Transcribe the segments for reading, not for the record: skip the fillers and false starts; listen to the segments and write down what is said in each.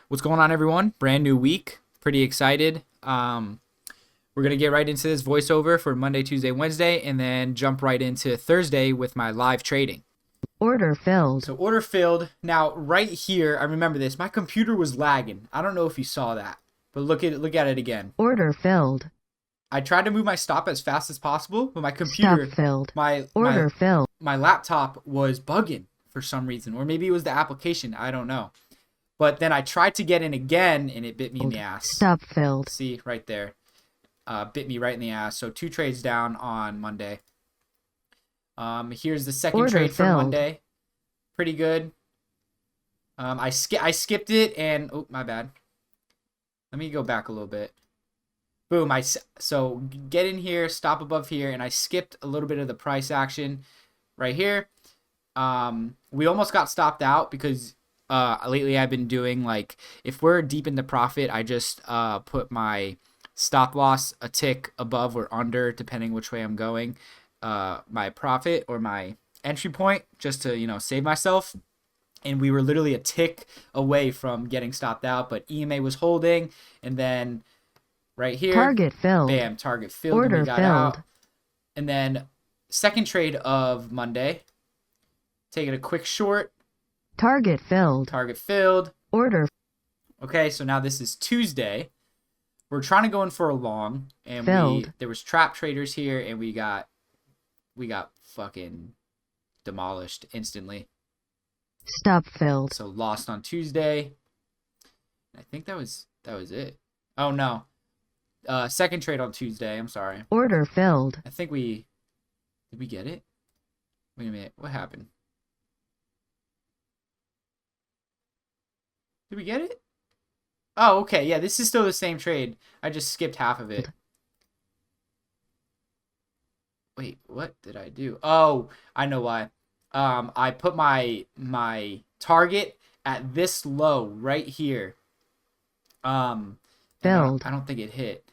What's going on, everyone? Brand new week. Pretty excited. We're going to get right into this voiceover for Monday, Tuesday, Wednesday, and then jump right into Thursday with my live trading. Order filled. So order filled. Now, right here, I remember this. My computer was lagging. I don't know if you saw that, but look at it again. Order filled. I tried to move my stop as fast as possible, but my Stop computer, filled. my Order filled. my laptop was bugging for some reason, or maybe it was the application. I don't know. But then I tried to get in again, and it bit me in the ass. Stop filled. See, right there. Bit me right in the ass. So 2 trades down on Monday. Here's the second Order trade for filled. Monday. Pretty good. I skipped it, and... Oh, my bad. Let me go back a little bit. Boom. So get in here, stop above here, and I skipped a little bit of the price action right here. We almost got stopped out because... lately I've been doing, like, if we're deep in the profit, I just put my stop loss a tick above or under, depending which way I'm going, my profit or my entry point, just to, save myself. And we were literally a tick away from getting stopped out, but EMA was holding, and then right here, Target filled. bam, target filled, Order and we got filled. out. And then second trade of Monday, taking a quick short. Target filled. Target filled. Order Okay, so now this is Tuesday. We're trying to go in for a long, and filled. there was trap traders here, and we got fucking demolished instantly. Stop filled. So lost on Tuesday. I think that was it. Oh no. Second trade on Tuesday. I'm sorry. Order filled. I think did we get it? Wait a minute. What happened? Did we get it? Oh, okay. Yeah, this is still the same trade. I just skipped half of it. Wait, what did I do? Oh, I know why. I put my target at this low right here. Filled. I don't think it hit.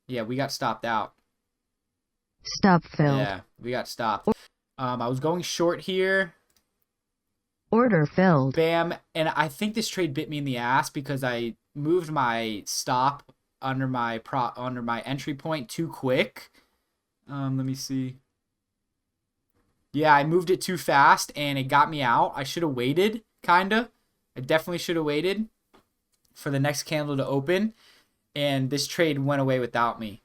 Yeah, we got stopped out. Stop filled. Yeah, we got stopped. I was going short here. Order filled. Bam, and I think this trade bit me in the ass because I moved my stop under my entry point too quick. Let me see. Yeah, I moved it too fast and it got me out. I should have waited, kinda. I definitely should have waited for the next candle to open, and this trade went away without me.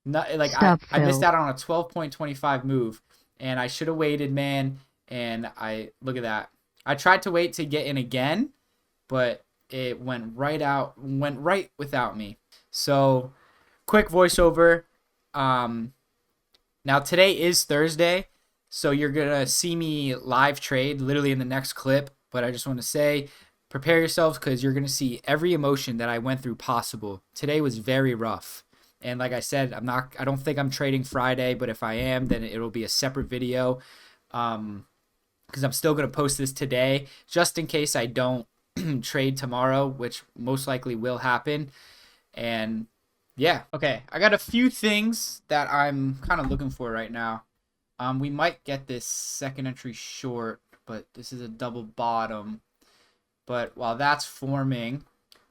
Not like I missed out on a 12.25 move, and I should have waited, man. And look at that. I tried to wait to get in again, but it went right without me. So, quick voiceover. Now today is Thursday, so you're gonna see me live trade literally in the next clip. But I just want to say, prepare yourselves because you're gonna see every emotion that I went through possible. Today was very rough. And like I said, I don't think I'm trading Friday, but if I am, then it'll be a separate video. Because I'm still going to post this today just in case I don't trade tomorrow, which most likely will happen. And yeah, okay, I got a few things that I'm kind of looking for right now. We might get this second entry short, but this is a double bottom. But while that's forming,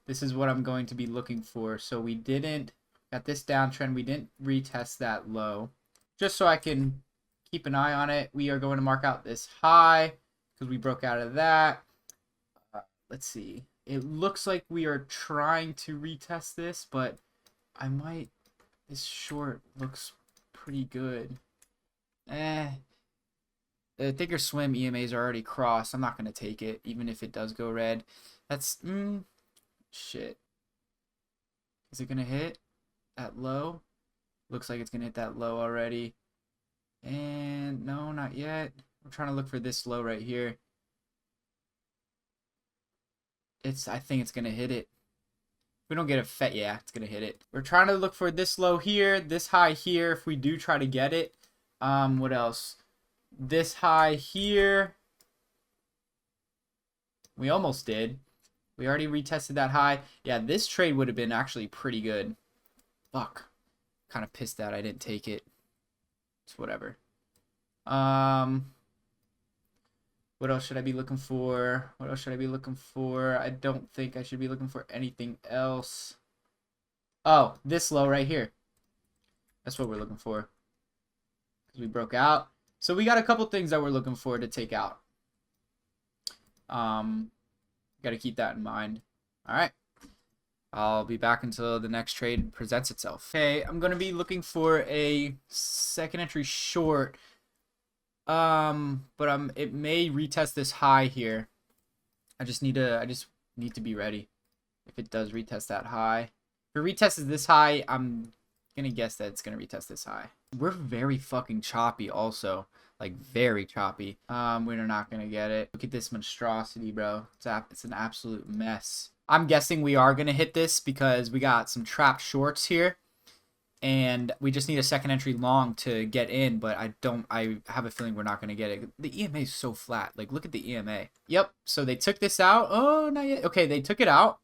this is what I'm going to be looking for. So we didn't, at this downtrend, we didn't retest that low. Just so I can keep an eye on it. We are going to mark out this high because we broke out of that. Let's see. It looks like we are trying to retest this, but this short looks pretty good. The thicker swim EMAs are already crossed. I'm not going to take it, even if it does go red. That's, shit. Is it going to hit that low? Looks like it's going to hit that low already. And no, not yet. I'm trying to look for this low right here. I think it's gonna hit it. If we don't get a fet, yeah, it's gonna hit it. We're trying to look for this low here, this high here. If we do try to get it, what else? This high here. We almost did. We already retested that high. Yeah, this trade would have been actually pretty good. Fuck. Kind of pissed that I didn't take it. It's whatever. What else should I be looking for? What else should I be looking for? I don't think I should be looking for anything else. Oh, this low right here. That's what we're looking for. Because we broke out. So we got a couple things that we're looking for to take out. Got to keep that in mind. All right. I'll be back until the next trade presents itself. Okay, I'm going to be looking for a second entry short. But it may retest this high here. I just need to be ready if it does retest that high. If it retests this high, I'm gonna guess that it's gonna retest this high. We're very fucking choppy also. Like very choppy. We're not gonna get it. Look at this monstrosity, bro. It's an absolute mess. I'm guessing we are gonna hit this because we got some trapped shorts here. And we just need a second entry long to get in, but I have a feeling we're not going to get it. The EMA is so flat. Like, look at the EMA. Yep, so they took this out. Oh, not yet. Okay, they took it out.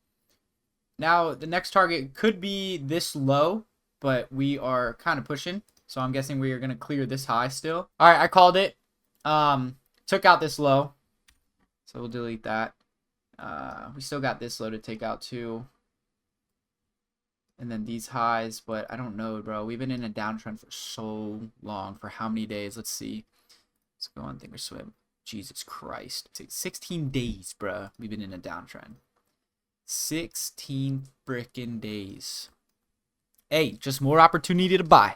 Now, the next target could be this low, but we are kind of pushing. So I'm guessing we are going to clear this high still. All right, I called it. Took out this low. So we'll delete that. We still got this low to take out too. And then these highs, but I don't know, bro. We've been in a downtrend for so long. For how many days? Let's see. Let's go on Thinkorswim. Jesus Christ. 16 days, bro. We've been in a downtrend. 16 freaking days. Hey, just more opportunity to buy.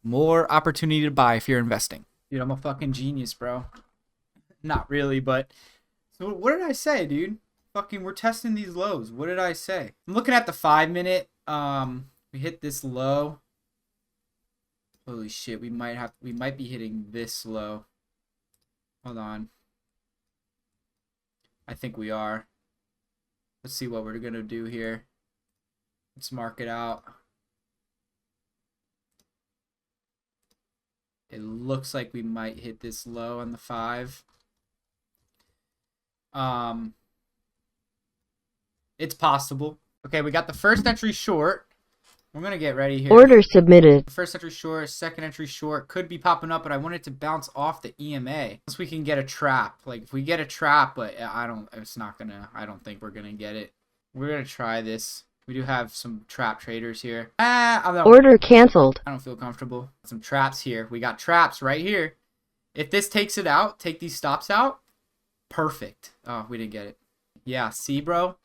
More opportunity to buy if you're investing. Dude, I'm a fucking genius, bro. Not really, but... So what did I say, dude? Fucking, we're testing these lows. What did I say? I'm looking at the 5-minute. We hit this low. Holy shit, we might be hitting this low. Hold on. I think we are. Let's see what we're gonna do here. Let's mark it out. It looks like we might hit this low on the 5. It's possible. Okay, we got the first entry short. We're going to get ready here. Order submitted. First entry short, second entry short could be popping up, but I want it to bounce off the EMA. Unless we can get a trap. Like, if we get a trap, but I don't think we're going to get it. We're going to try this. We do have some trap traders here. Order canceled. I don't feel comfortable. Some traps here. We got traps right here. If this takes it out, take these stops out, perfect. Oh, we didn't get it. Yeah, see, bro?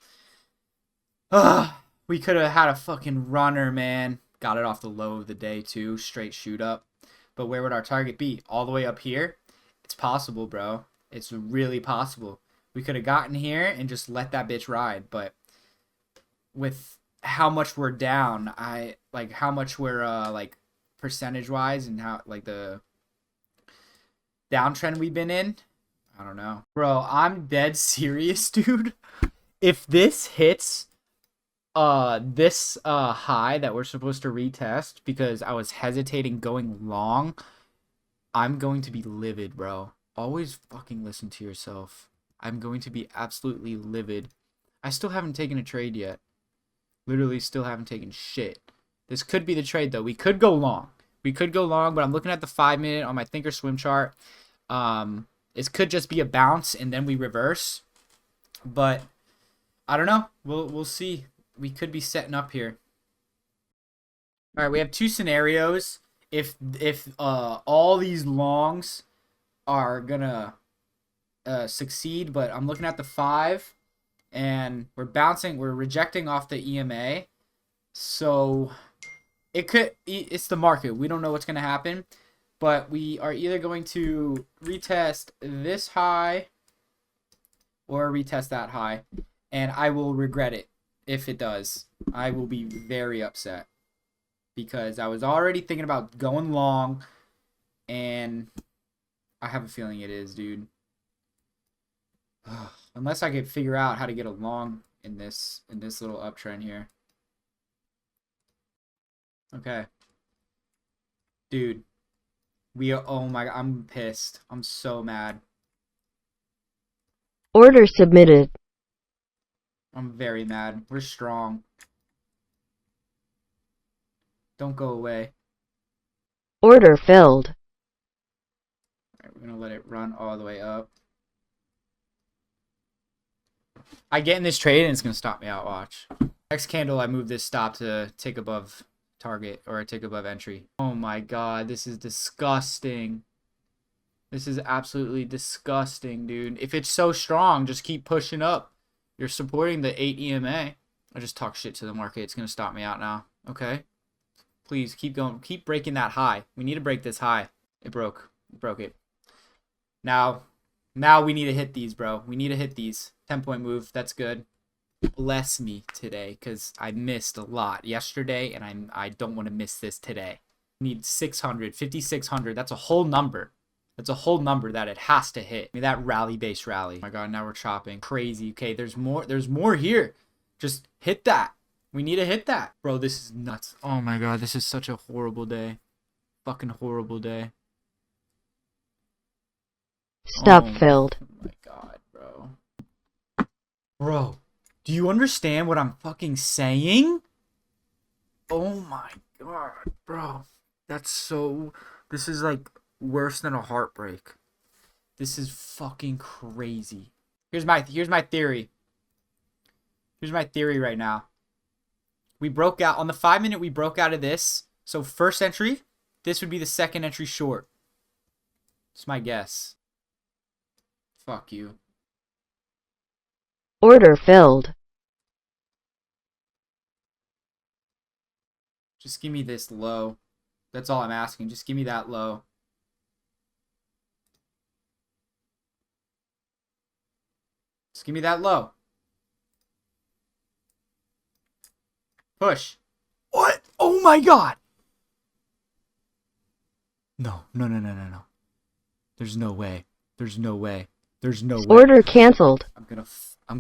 Ugh, we could have had a fucking runner, man. Got it off the low of the day, too. Straight shoot up. But where would our target be? All the way up here? It's possible, bro. It's really possible. We could have gotten here and just let that bitch ride. But with how much we're down, how much we're, like, percentage-wise and how, like, the downtrend we've been in, I don't know. Bro, I'm dead serious, dude. If this hits... this high that we're supposed to retest because I was hesitating going long, I'm going to be livid, bro. Always fucking listen to yourself. I'm going to be absolutely livid. I still haven't taken a trade yet. Literally still haven't taken shit. This could be the trade though. We could go long. We could go long, but I'm looking at the 5-minute on my Thinkorswim chart. This could just be a bounce and then we reverse. But I don't know. We'll see. We could be setting up here. All right, we have two scenarios. If all these longs are gonna succeed, but I'm looking at the 5, and we're rejecting off the EMA, so it's the market. We don't know what's gonna happen, but we are either going to retest this high or retest that high, and I will regret it. If it does, I will be very upset because I was already thinking about going long, and I have a feeling it is, dude. Unless I could figure out how to get a long in this little uptrend here. Okay. Dude. Oh my god, I'm pissed. I'm so mad. Order submitted. I'm very mad. We're strong. Don't go away. Order filled. Alright, we're gonna let it run all the way up. I get in this trade and it's gonna stop me out. Watch. Next candle, I move this stop to tick above target or a tick above entry. Oh my god, this is disgusting. This is absolutely disgusting, dude. If it's so strong, just keep pushing up. You're supporting the 8 EMA. I just talk shit to the market. It's gonna stop me out now. Okay. Please keep going. Keep breaking that high. We need to break this high. It broke. It broke it. Now we need to hit these, bro. We need to hit these. 10-point move. That's good. Bless me today because I missed a lot yesterday and I don't want to miss this today. Need 600, 5,600. That's a whole number. That's a whole number that it has to hit. I mean, that rally-based rally. Oh my god, now we're chopping. Crazy. Okay, there's more here. Just hit that. We need to hit that. Bro, this is nuts. Oh my god, this is such a horrible day. Fucking horrible day. Stop filled. Oh my god, bro. Bro, do you understand what I'm fucking saying? Oh my god, bro. That's so... This is like worse than a heartbreak. This is fucking crazy. Here's my theory. Here's my theory right now. We broke out on the 5-minute. We broke out of this. So first entry, this would be the second entry short. It's my guess. Fuck you. Order filled. Just give me this low. That's all I'm asking. Just give me that low. Just give me that low. Push. What? Oh my god. No. There's no way. There's no way. There's no way. Order canceled. I'm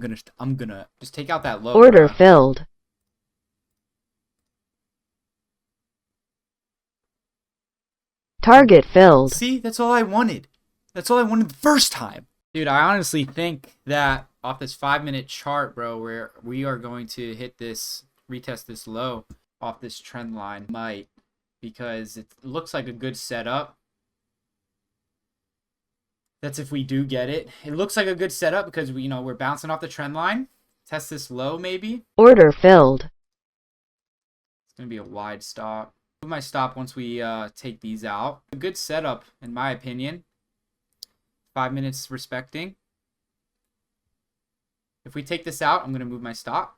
gonna just take out that low. Order filled. Target filled. See, that's all I wanted. That's all I wanted the first time. Dude, I honestly think that off this 5-minute chart, bro, where we are going to hit this, retest this low off this trend line, might, because it looks like a good setup. That's if we do get it. It looks like a good setup because we're bouncing off the trend line. Test this low maybe. Order filled. It's gonna be a wide stop. Move my stop once we take these out. A good setup in my opinion. 5 minutes respecting. If we take this out, I'm gonna move my stop.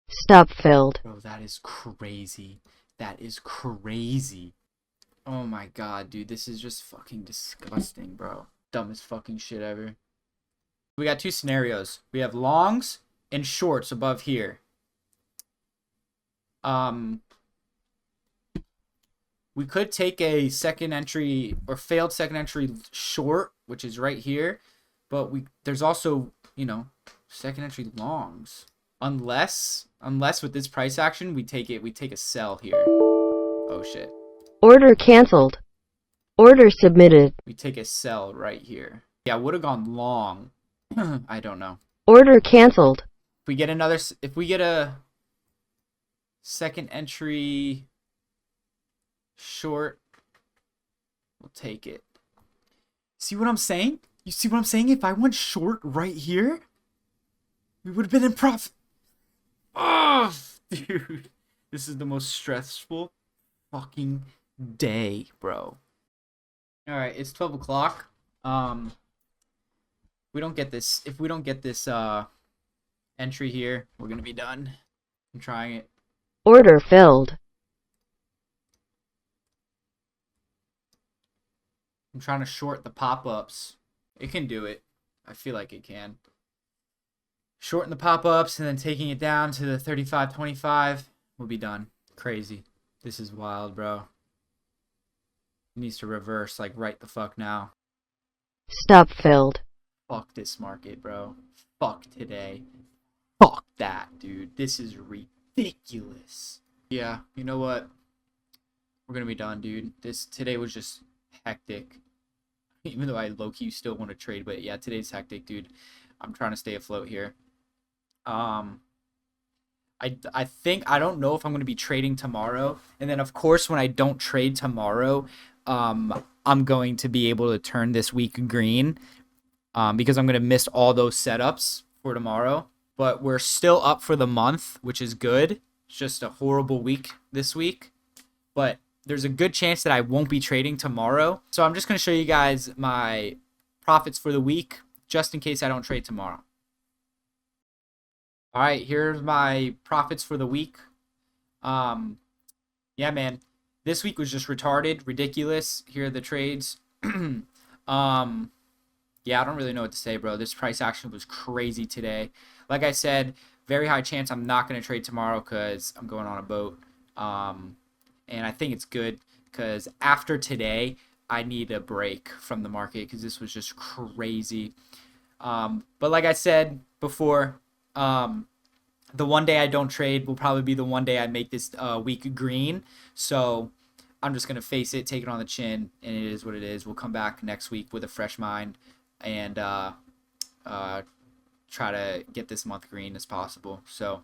Stop filled. Bro, that is crazy. That is crazy. Oh my god, dude, this is just fucking disgusting, bro. Dumbest fucking shit ever. We got two scenarios. We have longs and shorts above here. We could take a second entry or failed second entry short, which is right here, but there's also, second entry longs. Unless with this price action we take a sell here. Oh shit. Order canceled. Order submitted. We take a sell right here. Yeah, would have gone long. I don't know. Order canceled. If we get a second entry short, we'll take it. See what I'm saying? You see what I'm saying? If I went short right here, we would have been in profit. Oh, dude. This is the most stressful fucking day, bro. Alright, it's 12 o'clock. We don't get this. If we don't get this entry here, we're gonna be done. I'm trying it. Order filled. I'm trying to short the pop-ups. It can do it. I feel like it can. Shorten the pop-ups and then taking it down to the 35.25. We'll be done. Crazy. This is wild, bro. It needs to reverse like right the fuck now. Stop filled. Fuck this market, bro. Fuck today. Fuck that, dude. This is ridiculous. Yeah, you know what? We're gonna be done, dude. Today was just hectic. Even though I low-key still want to trade, but yeah, today's hectic, dude. I'm trying to stay afloat here. I think, I don't know if I'm going to be trading tomorrow. And then, of course, when I don't trade tomorrow, I'm going to be able to turn this week green because I'm going to miss all those setups for tomorrow, but we're still up for the month, which is good. It's just a horrible week this week, but there's a good chance that I won't be trading tomorrow. So I'm just going to show you guys my profits for the week just in case I don't trade tomorrow. All right, here's my profits for the week. Yeah, man, this week was just retarded, ridiculous. Here are the trades. Yeah, I don't really know what to say, bro. This price action was crazy today. Like I said, very high chance I'm not going to trade tomorrow because I'm going on a boat. And I think it's good because after today, I need a break from the market because this was just crazy. But like I said before, the one day I don't trade will probably be the one day I make this week green. So I'm just going to face it, take it on the chin, and it is what it is. We'll come back next week with a fresh mind and try to get this month green as possible. So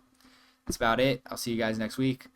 that's about it. I'll see you guys next week.